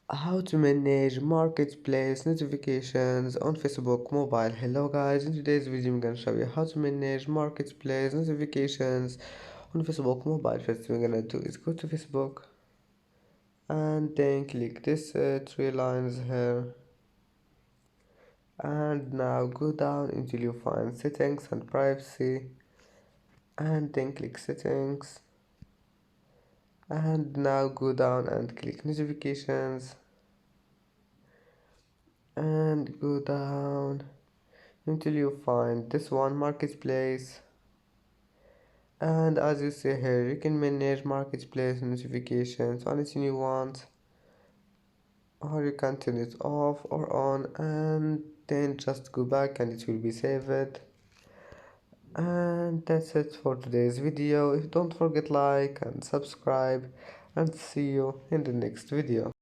How to manage marketplace notifications on Facebook mobile. Hello guys, in today's video I'm gonna show you how to manage marketplace notifications on Facebook mobile. First thing we're gonna do is go to Facebook and then click this three lines here, and now go down until you find settings and privacy, and then click settings, and now go down and click notifications, and go down until you find this one, marketplace. And as you see here, you can manage marketplace notifications anything you want, or you can turn it off or on, and then just go back and it will be saved. And that's it for today's video. If don't forget like and subscribe, and see you in the next video.